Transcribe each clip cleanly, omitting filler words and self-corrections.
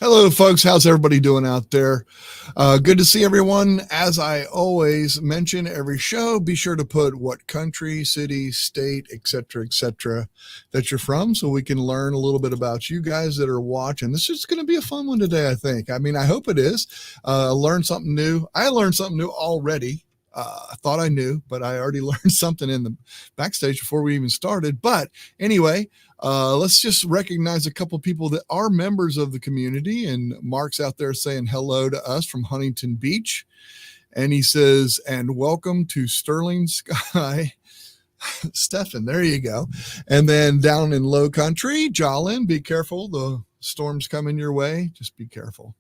Hello, folks. How's everybody doing out there? Good to see everyone. As I always mention every show, be sure to put what country, city, state, etc., that you're from so we can learn a little bit about you guys that are watching. This is going to be a fun one today, I think. I mean, I hope it is. Learn something new. I learned something new already. I thought I knew, but I already learned something in the backstage before we even started. But anyway, let's just recognize a couple people that are members of the community. And Mark's out there saying hello to us from Huntington Beach. And he says, and welcome to Sterling Sky. Stefan, there you go. And then down in low country, Jolin, be careful. The storm's coming your way. Just be careful.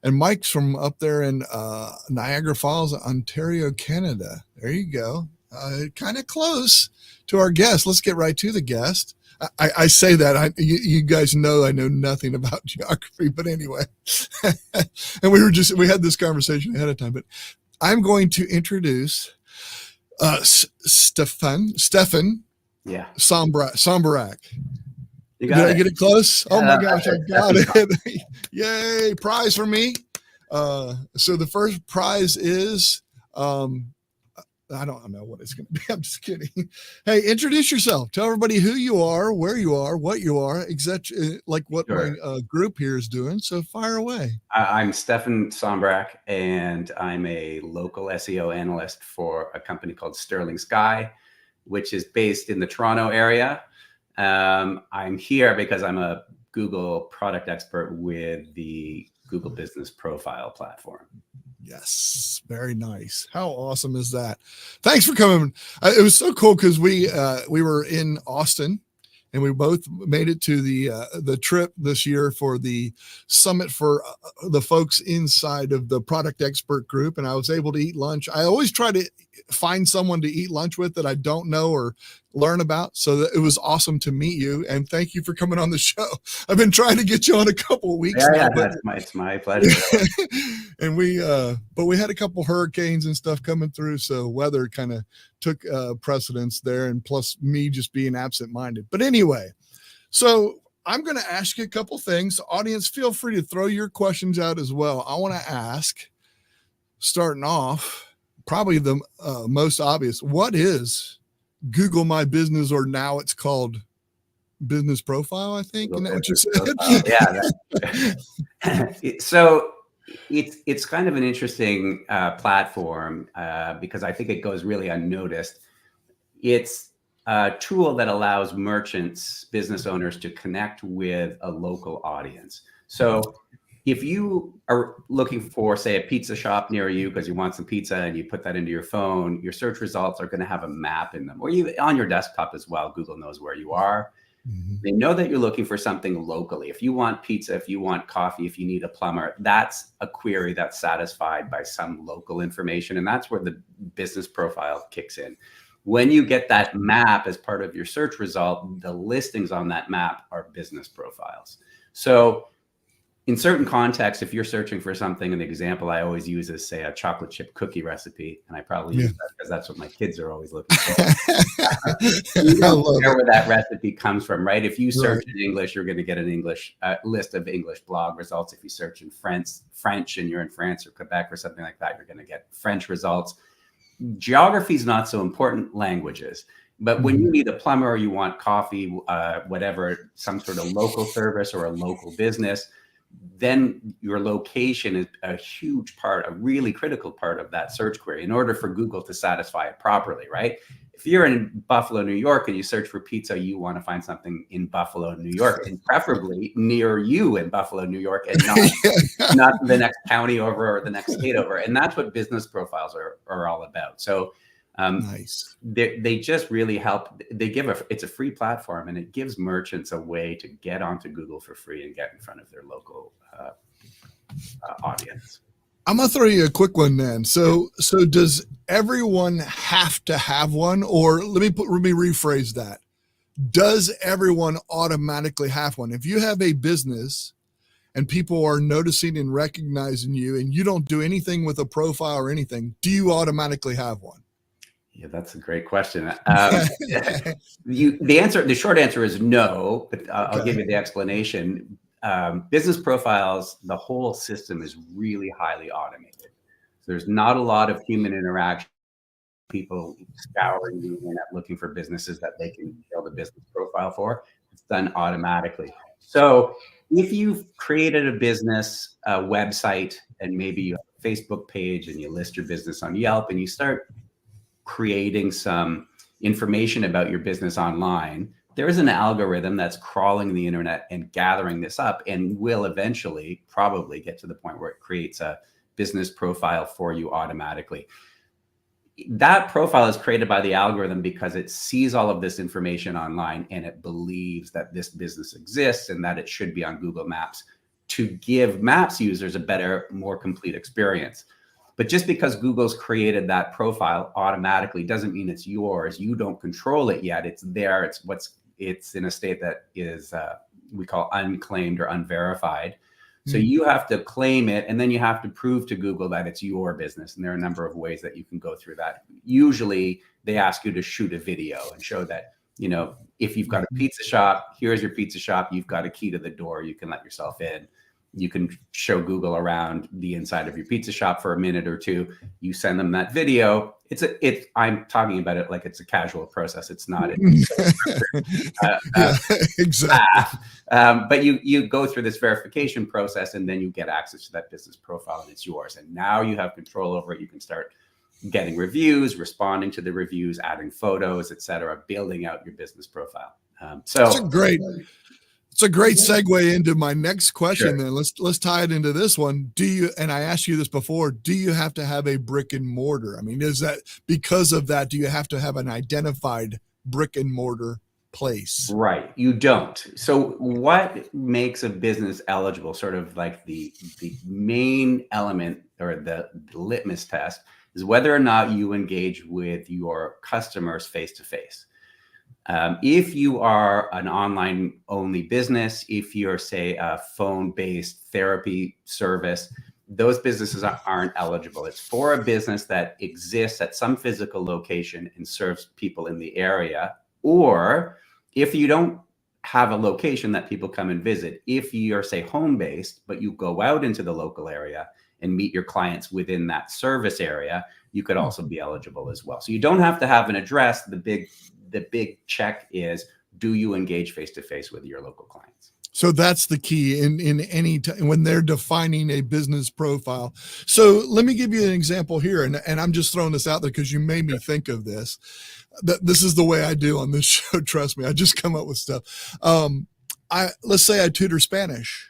And Mike's from up there in Niagara Falls, Ontario, Canada. There you go. Kind of close to our guest. Let's get right to the guest. I say that you guys know I know nothing about geography, but anyway, and we had this conversation ahead of time. But I'm going to introduce Stefan. Yeah. Sombarak. You got Did it. I get it close? Oh my gosh, I got it. Yay, prize for me. So the first prize is, I don't know what it's going to be. I'm just kidding. Hey, introduce yourself. Tell everybody who you are, where you are, what you are, exactly like what Sure. my group here is doing. So fire away. I'm Stefan Sombarak, and I'm a local SEO analyst for a company called Sterling Sky, which is based in the Toronto area. I'm here because I'm a Google product expert with the Google Business Profile platform. Yes, very nice. How awesome is that? Thanks for coming. It was so cool because we were in Austin, and we both made it to the trip this year for the summit for the folks inside of the product expert group. And I was able to eat lunch. I always try to find someone to eat lunch with that I don't know or learn about. So it was awesome to meet you. And thank you for coming on the show. I've been trying to get you on a couple of weeks now. It's my pleasure. And but we had a couple hurricanes and stuff coming through. So weather kind of took precedence there, and plus me just being absent-minded. But anyway, so I'm going to ask you a couple things. Audience, feel free to throw your questions out as well. I want to ask, starting off, probably the most obvious, what is Google My Business, or now it's called Business Profile, I think? Isn't that what you said? Yeah. So it's kind of an interesting platform because I think it goes really unnoticed. It's a tool that allows merchants, business owners, to connect with a local audience. So if you are looking for, say, a pizza shop near you because you want some pizza and you put that into your phone, your search results are going to have a map in them, or you on your desktop as well. Google knows where you are. Mm-hmm. They know that you're looking for something locally. If you want pizza, if you want coffee, if you need a plumber, that's a query that's satisfied by some local information. And that's where the business profile kicks in. When you get that map as part of your search result, the listings on that map are business profiles. So in certain contexts, if you're searching for something, an example I always use is, say, a chocolate chip cookie recipe. And I probably use that because that's what my kids are always looking for. You don't care where that recipe comes from, right? If you search in English, you're going to get an English list of English blog results. If you search in French and you're in France or Quebec or something like that, you're going to get French results. Geography is not so important, languages. But when you need a plumber or you want coffee, whatever, some sort of local service or a local business, then your location is a huge part, a really critical part of that search query in order for Google to satisfy it properly, right? If you're in Buffalo, New York, and you search for pizza, you want to find something in Buffalo, New York, and preferably near you in Buffalo, New York, and not the next county over or the next state over. And that's what business profiles are all about. So nice. They just really help. It's a free platform, and it gives merchants a way to get onto Google for free and get in front of their local audience. I'm gonna throw you a quick one then. So does everyone have to have one, or let me rephrase that? Does everyone automatically have one? If you have a business and people are noticing and recognizing you, and you don't do anything with a profile or anything, do you automatically have one? Yeah, that's a great question. The short answer is no, but I'll give you the explanation. business profiles, the whole system is really highly automated. So there's not a lot of human interaction, people scouring the internet looking for businesses that they can build a business profile for. It's done automatically. So if you've created a business website and maybe you have a Facebook page and you list your business on Yelp and you start creating some information about your business online, there is an algorithm that's crawling the internet and gathering this up and will eventually probably get to the point where it creates a business profile for you automatically. That profile is created by the algorithm because it sees all of this information online and it believes that this business exists and that it should be on Google Maps to give Maps users a better, more complete experience. But just because Google's created that profile automatically doesn't mean it's yours. You don't control it yet. It's there. It's in a state that is we call unclaimed or unverified. So you have to claim it, and then you have to prove to Google that it's your business. And there are a number of ways that you can go through that. Usually they ask you to shoot a video and show that, you know, if you've got a pizza shop, here's your pizza shop, you've got a key to the door, you can let yourself in. You can show Google around the inside of your pizza shop for a minute or two. You send them that video. I'm talking about it like it's a casual process. It's not. Exactly. But you go through this verification process and then you get access to that business profile and it's yours. And now you have control over it. You can start getting reviews, responding to the reviews, adding photos, etc., building out your business profile. It's a great segue into my next question. Sure. Then let's tie it into this one. Do you, and I asked you this before, do you have to have a brick and mortar? I mean, is that because of that, do you have to have an identified brick and mortar place? Right. You don't. So what makes a business eligible, sort of like the main element or the litmus test, is whether or not you engage with your customers face to face. If you are an online only business, if you're, say, a phone-based therapy service, those businesses aren't eligible. It's for a business that exists at some physical location and serves people in the area. Or if you don't have a location that people come and visit, if you're, say, home-based, but you go out into the local area and meet your clients within that service area, you could also be eligible as well. So you don't have to have an address. The big check is, do you engage face-to-face with your local clients? So that's the key in any time when they're defining a business profile. So let me give you an example here. And I'm just throwing this out there because you made me think of this. This is the way I do on this show. Trust me, I just come up with stuff. Let's say I tutor Spanish.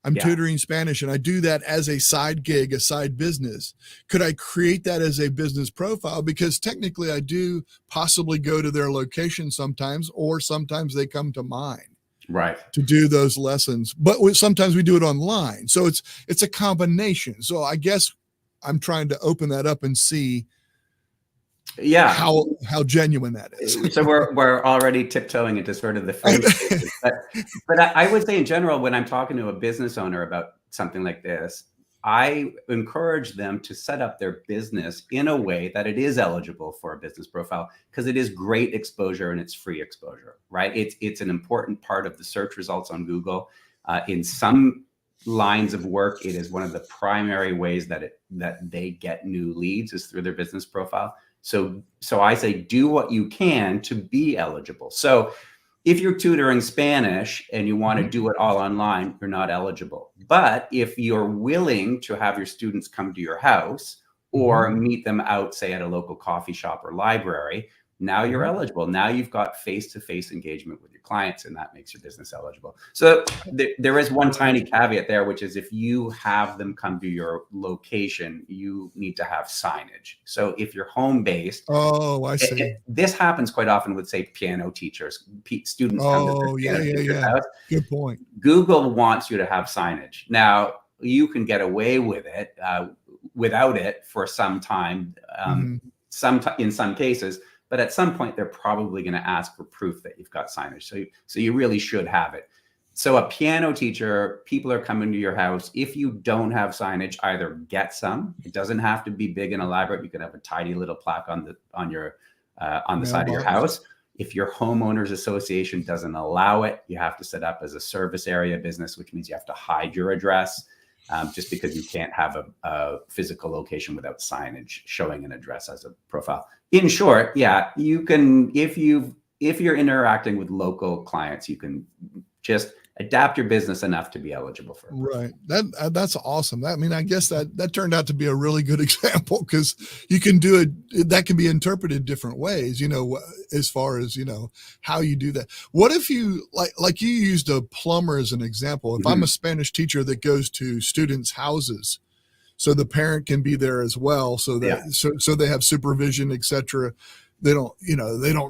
I'm tutoring Spanish and I do that as a side gig, a side business. Could I create that as a business profile? Because technically I do possibly go to their location sometimes, or sometimes they come to mine. Right. To do those lessons. But sometimes we do it online. So it's a combination. So I guess I'm trying to open that up and see how genuine that is. So we're already tiptoeing into sort of the frame spaces. But I would say in general, when I'm talking to a business owner about something like this, I encourage them to set up their business in a way that it is eligible for a business profile, because it is great exposure and it's free exposure, right? It's an important part of the search results on Google. In some lines of work, it is one of the primary ways that they get new leads is through their business profile. So I say, do what you can to be eligible. So if you're tutoring Spanish and you want to do it all online, you're not eligible. But if you're willing to have your students come to your house or meet them out, say, at a local coffee shop or library, now you're eligible. Now you've got face-to-face engagement with your clients, and that makes your business eligible. So there is one tiny caveat there, which is if you have them come to your location, you need to have signage. So if you're home-based, I see. This happens quite often with, say, piano teachers. Students come to their piano teacher's house. Good point. Google wants you to have signage. Now, you can get away with it without it for some time, in some cases. But at some point, they're probably going to ask for proof that you've got signage. So you really should have it. So a piano teacher, people are coming to your house. If you don't have signage, either get some. It doesn't have to be big and elaborate. You can have a tiny little plaque on the side of your house. If your homeowners association doesn't allow it, you have to set up as a service area business, which means you have to hide your address, just because you can't have a physical location without signage showing an address as a profile. In short, yeah, you can, if you're interacting with local clients, you can just adapt your business enough to be eligible for it. Right. That's awesome. I mean, I guess that turned out to be a really good example, because you can do it. That can be interpreted different ways, as far as, how you do that. What if you like you used a plumber as an example? If I'm a Spanish teacher that goes to students' houses, so the parent can be there as well, so that so they have supervision, etc. They don't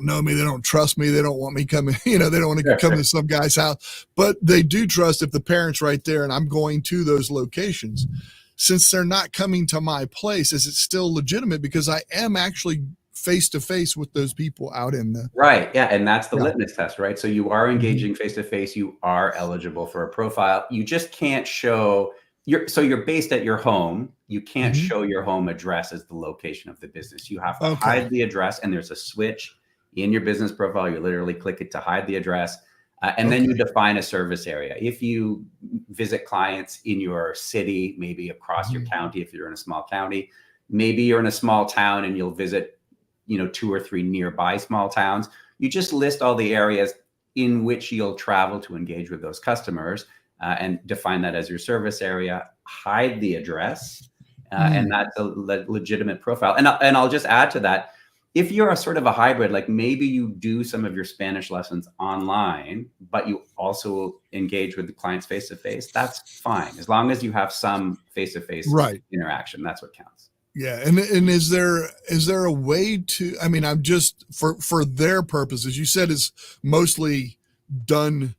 know me. They don't trust me. They don't want me coming, they don't want to come to some guy's house, but they do trust if the parent's right there and I'm going to those locations. Since they're not coming to my place, is it still legitimate? Because I am actually face to face with those people out in the. Right. Yeah. And that's the litmus test, right? So you are engaging face to face. You are eligible for a profile. You just can't show you're based at your home. You can't show your home address as the location of the business. You have to hide the address, and there's a switch in your business profile. You literally click it to hide the address. And then you define a service area. If you visit clients in your city, maybe across your county, if you're in a small county, maybe you're in a small town and you'll visit, 2 or 3 nearby small towns. You just list all the areas in which you'll travel to engage with those customers. And define that as your service area, hide the address, and that's a legitimate profile. And I'll just add to that, if you're a sort of a hybrid, like maybe you do some of your Spanish lessons online, but you also engage with the clients face to face, that's fine. As long as you have some face to face interaction, that's what counts. Yeah. And is there a way to, I mean, I'm just for their purposes, you said it's mostly done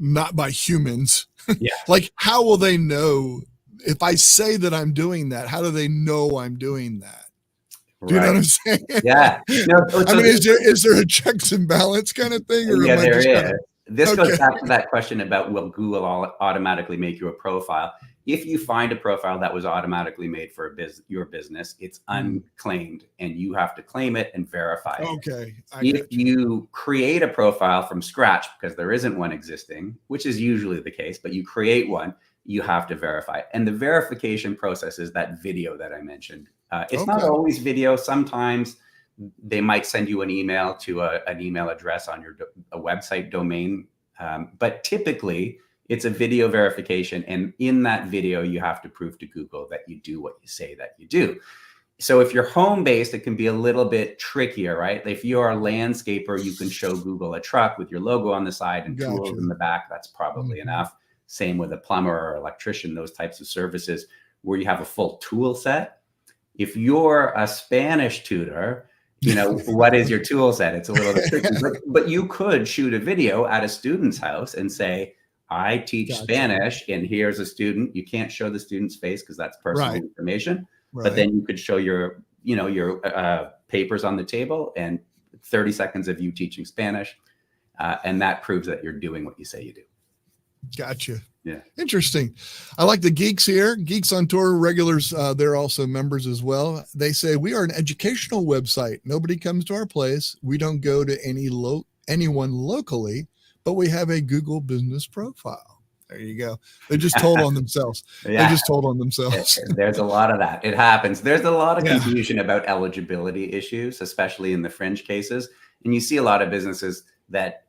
not by humans. Yeah. Like, how will they know if I say that I'm doing that? How do they know I'm doing that? Do you know what I'm saying? Yeah. No, I mean, is there a checks and balance kind of thing? Or yeah, there is. This goes back to that question about, will Google automatically make you a profile? If you find a profile that was automatically made for your business, it's unclaimed, and you have to claim it and verify it. Okay. If you create a profile from scratch, because there isn't one existing, which is usually the case, but you create one, you have to verify it. And the verification process is that video that I mentioned. It's not always video. Sometimes they might send you an email to an email address on a website domain. But typically, it's a video verification. And in that video, you have to prove to Google that you do what you say that you do. So if you're home-based, it can be a little bit trickier, right? If you're a landscaper, you can show Google a truck with your logo on the side and tools in the back. That's probably enough. Same with a plumber or electrician, those types of services where you have a full tool set. If you're a Spanish tutor, what is your tool set? It's a little bit tricky, but you could shoot a video at a student's house and say, I teach Spanish, and here's a student. You can't show the student's face because that's personal information, but then you could show your papers on the table and 30 seconds of you teaching Spanish. And that proves that you're doing what you say you do. Gotcha. Yeah. Interesting. I like the geeks here. Geeks on Tour regulars. They're also members as well. They say, we are an educational website. Nobody comes to our place. We don't go to anyone locally, but we have a Google business profile. There you go. They just told on themselves. They just told on themselves. There's a lot of that. It happens. There's a lot of confusion about eligibility issues, especially in the fringe cases. And you see a lot of businesses that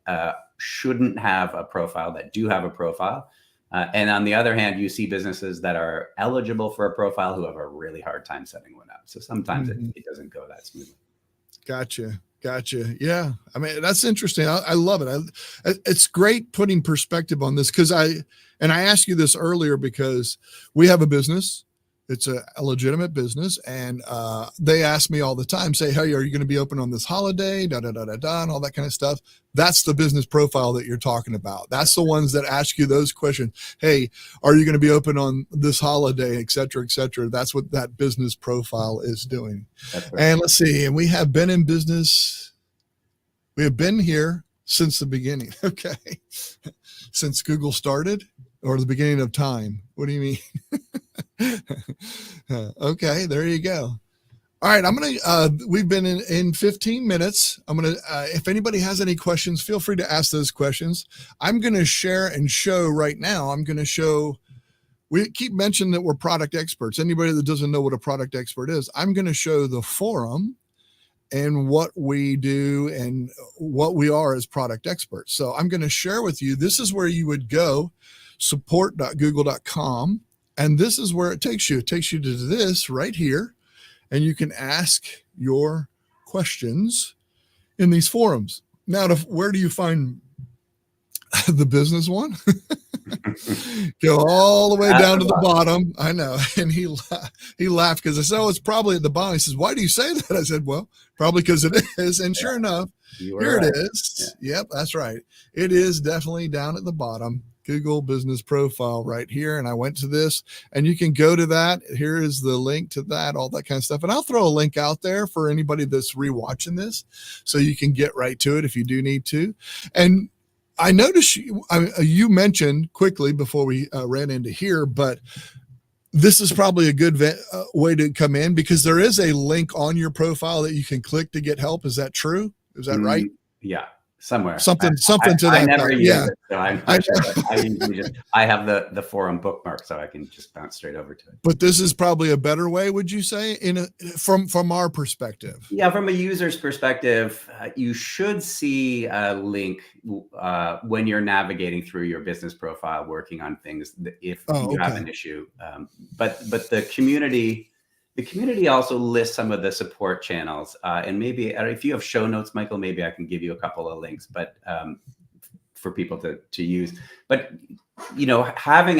shouldn't have a profile that do have a profile. And on the other hand, you see businesses that are eligible for a profile who have a really hard time setting one up. So sometimes it doesn't go that smoothly. Gotcha. Yeah. I mean, that's interesting. I love it. It's great putting perspective on this, because I asked you this earlier because we have a business. It's a legitimate business. And they ask me all the time, say, hey, are you going to be open on this holiday? And all that kind of stuff. That's the business profile that you're talking about. That's the ones that ask you those questions. Hey, are you going to be open on this holiday, et cetera, et cetera. That's what that business profile is doing. Right. And let's see. And we have been in business. We have been here since the beginning. Okay. Since Google started, or the beginning of time. What do you mean? Okay, there you go. All right, we've been in 15 minutes. If anybody has any questions, feel free to ask those questions. I'm going to share and show right now. We keep mentioning that we're product experts. Anybody that doesn't know what a product expert is, I'm going to show the forum and what we do and what we are as product experts. So I'm going to share with you, this is where you would go, support.google.com. And this is where it takes you. It takes you to this right here. And you can ask your questions in these forums. Now, where do you find the business one? Go all the way down to the bottom. I know. And he laughed because I said, oh, it's probably at the bottom. He says, why do you say that? I said, well, probably because it is. And sure enough, here it is. Yeah. Yep, that's right. It is definitely down at the bottom. Google business profile right here. And I went to this and you can go to that. Here is the link to that, all that kind of stuff. And I'll throw a link out there for anybody that's rewatching this so you can get right to it if you do need to. And I noticed you mentioned quickly before we ran into here, but this is probably a good way to come in because there is a link on your profile that you can click to get help. Is that true? Is that right? Yeah. Somewhere something to that. I never use it, so I'm not sure. I have the forum bookmark, so I can just bounce straight over to it. But this is probably a better way, would you say, from our perspective? Yeah, from a user's perspective, you should see a link when you're navigating through your business profile, working on things if you have an issue. But the community. The community also lists some of the support channels, and maybe if you have show notes, Michael, maybe I can give you a couple of links, but for people to use. But having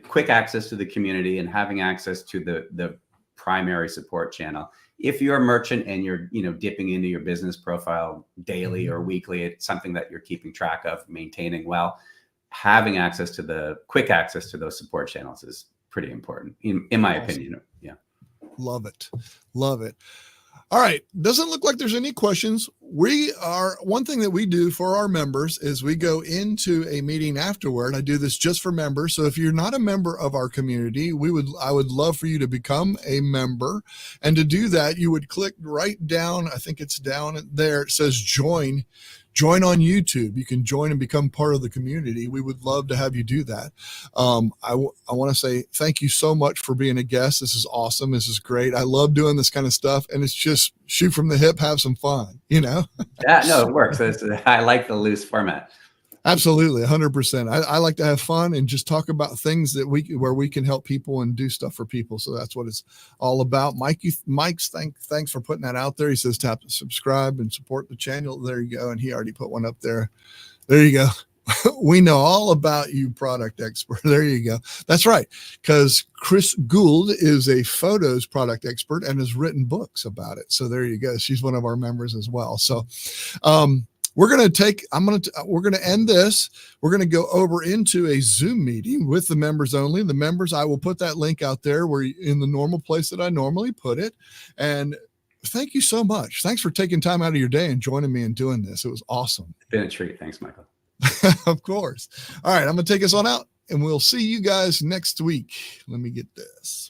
quick access to the community and having access to the primary support channel. If you're a merchant and you're dipping into your business profile daily or weekly, it's something that you're keeping track of, maintaining well. Having quick access to those support channels is pretty important, in my opinion. Yeah. Love it. Love it. All right. Doesn't look like there's any questions. One thing that we do for our members is we go into a meeting afterward. I do this just for members. So if you're not a member of our community, I would love for you to become a member. And to do that, you would click right down. I think it's down there. It says join on YouTube. You can join and become part of the community. We would love to have you do that. I want to say thank you so much for being a guest. This is awesome. This is great. I love doing this kind of stuff. And it's just shoot from the hip, have some fun, Yeah, no, it works. I like the loose format. Absolutely. 100%. I like to have fun and just talk about things where we can help people and do stuff for people. So that's what it's all about. Mike's thanks for putting that out there. He says, tap subscribe and support the channel. There you go. And he already put one up there. There you go. We know all about you, product expert. There you go. That's right. Because Chris Gould is a photos product expert and has written books about it. So there you go. She's one of our members as well. So, we're going to end this. We're going to go over into a Zoom meeting with the members only. The members, I will put that link out there in the normal place that I normally put it. And thank you so much. Thanks for taking time out of your day and joining me and doing this. It was awesome. It's been a treat. Thanks, Michael. Of course. All right. I'm going to take us on out and we'll see you guys next week. Let me get this.